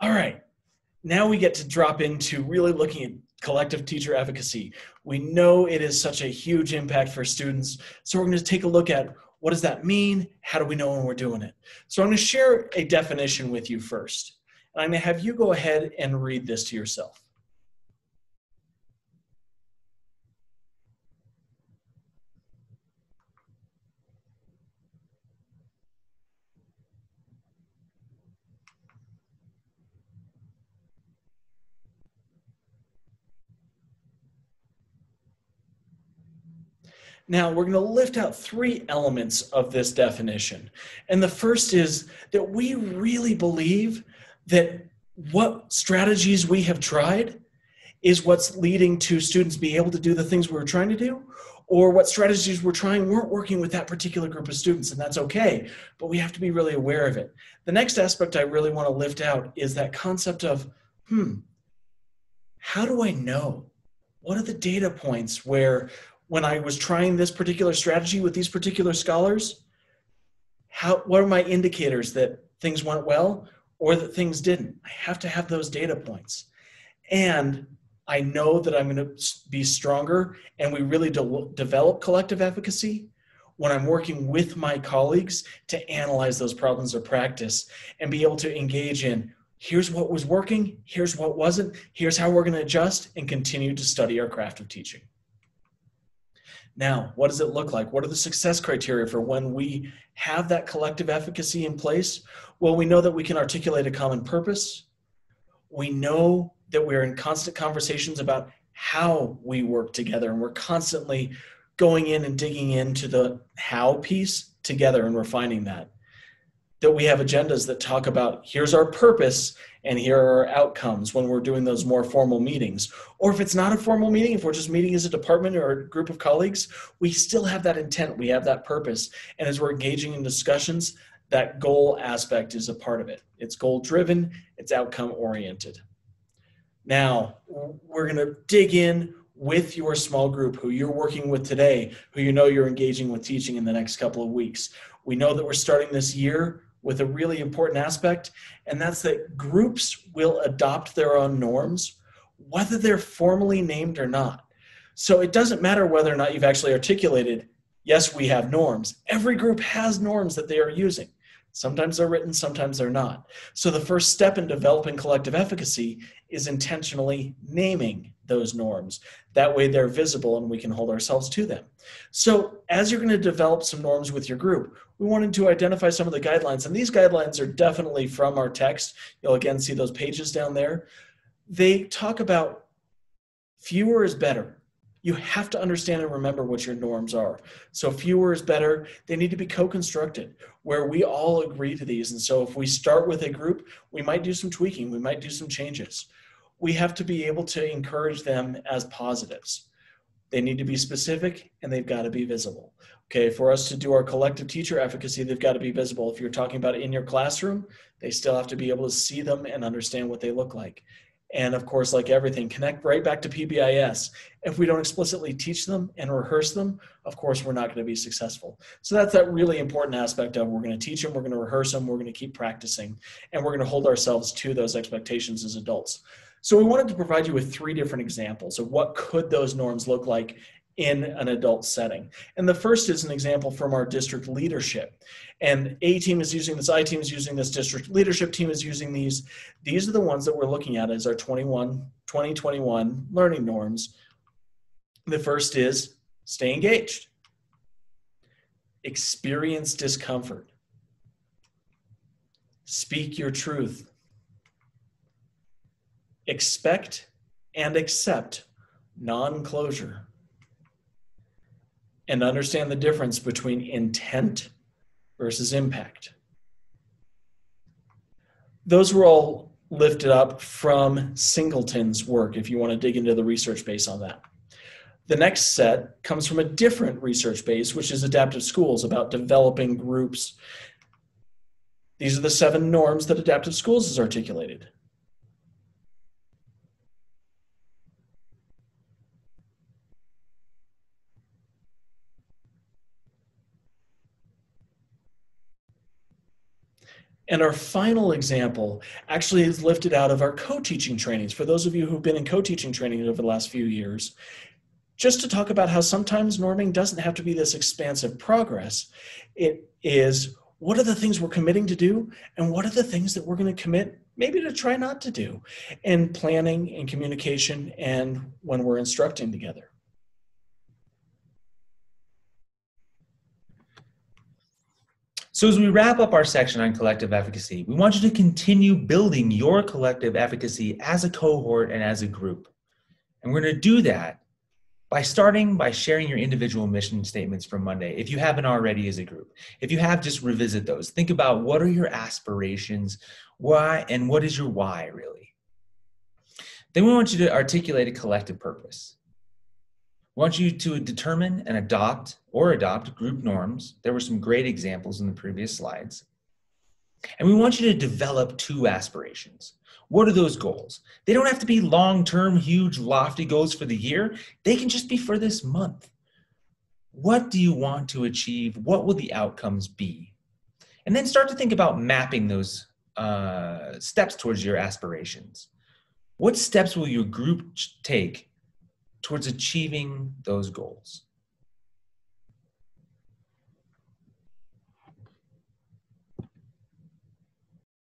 All right, now we get to drop into really looking at collective teacher efficacy. We know it is such a huge impact for students, so we're going to take a look at what does that mean? How do we know when we're doing it? So I'm going to share a definition with you first, and I'm going to have you go ahead and read this to yourself. Now, we're going to lift out three elements of this definition. And the first is that we really believe that what strategies we have tried is what's leading to students be able to do the things we were trying to do, or what strategies we're trying weren't working with that particular group of students, and that's okay, but we have to be really aware of it. The next aspect I really want to lift out is that concept of, how do I know? What are the data points where when I was trying this particular strategy with these particular scholars, what are my indicators that things went well or that things didn't? I have to have those data points. And I know that I'm going to be stronger and we really develop collective efficacy when I'm working with my colleagues to analyze those problems of practice and be able to engage in, here's what was working, here's what wasn't, here's how we're going to adjust and continue to study our craft of teaching. Now, what does it look like? What are the success criteria for when we have that collective efficacy in place? Well, we know that we can articulate a common purpose. We know that we're in constant conversations about how we work together, and we're constantly going in and digging into the how piece together and refining that. That we have agendas that talk about here's our purpose and here are our outcomes when we're doing those more formal meetings. Or if it's not a formal meeting, if we're just meeting as a department or a group of colleagues, we still have that intent, we have that purpose. And as we're engaging in discussions, that goal aspect is a part of it. It's goal driven, it's outcome oriented. Now, we're going to dig in with your small group who you're working with today, who you know you're engaging with teaching in the next couple of weeks. We know that we're starting this year with a really important aspect, and that's that groups will adopt their own norms, whether they're formally named or not. So it doesn't matter whether or not you've actually articulated, yes, we have norms. Every group has norms that they are using. Sometimes they're written, sometimes they're not. So the first step in developing collective efficacy is intentionally naming those norms. That way they're visible and we can hold ourselves to them. So as you're going to develop some norms with your group, we wanted to identify some of the guidelines. And these guidelines are definitely from our text. You'll again see those pages down there. They talk about fewer is better. You have to understand and remember what your norms are. So fewer is better. They need to be co-constructed where we all agree to these. And so if we start with a group, we might do some tweaking. We might do some changes. We have to be able to encourage them as positives. They need to be specific and they've got to be visible. Okay, for us to do our collective teacher efficacy, they've got to be visible. If you're talking about it in your classroom, they still have to be able to see them and understand what they look like. And of course, like everything, connect right back to PBIS. If we don't explicitly teach them and rehearse them, of course, we're not going to be successful. So that's that really important aspect of we're going to teach them, we're going to rehearse them, we're going to keep practicing, and we're going to hold ourselves to those expectations as adults. So we wanted to provide you with three different examples of what could those norms look like in an adult setting. And the first is an example from our district leadership. And A team is using this, I team is using this, district leadership team is using these. These are the ones that we're looking at as our 2021 learning norms. The first is stay engaged, experience discomfort, speak your truth, expect and accept non-closure, and understand the difference between intent versus impact. Those were all lifted up from Singleton's work, if you want to dig into the research base on that. The next set comes from a different research base, which is Adaptive Schools, about developing groups. These are the 7 norms that Adaptive Schools has articulated. And our final example actually is lifted out of our co-teaching trainings. For those of you who've been in co-teaching training over the last few years, just to talk about how sometimes norming doesn't have to be this expansive progress. It is, what are the things we're committing to do, and what are the things that we're going to commit maybe to try not to do in planning and communication and when we're instructing together. So as we wrap up our section on collective efficacy, we want you to continue building your collective efficacy as a cohort and as a group. And we're going to do that by starting by sharing your individual mission statements from Monday, if you haven't already as a group. If you have, just revisit those. Think about what are your aspirations, why, and what is your why, really. Then we want you to articulate a collective purpose. We want you to determine and adopt group norms. There were some great examples in the previous slides. And we want you to develop 2 aspirations. What are those goals? They don't have to be long-term, huge, lofty goals for the year. They can just be for this month. What do you want to achieve? What will the outcomes be? And then start to think about mapping those steps towards your aspirations. What steps will your group take towards achieving those goals?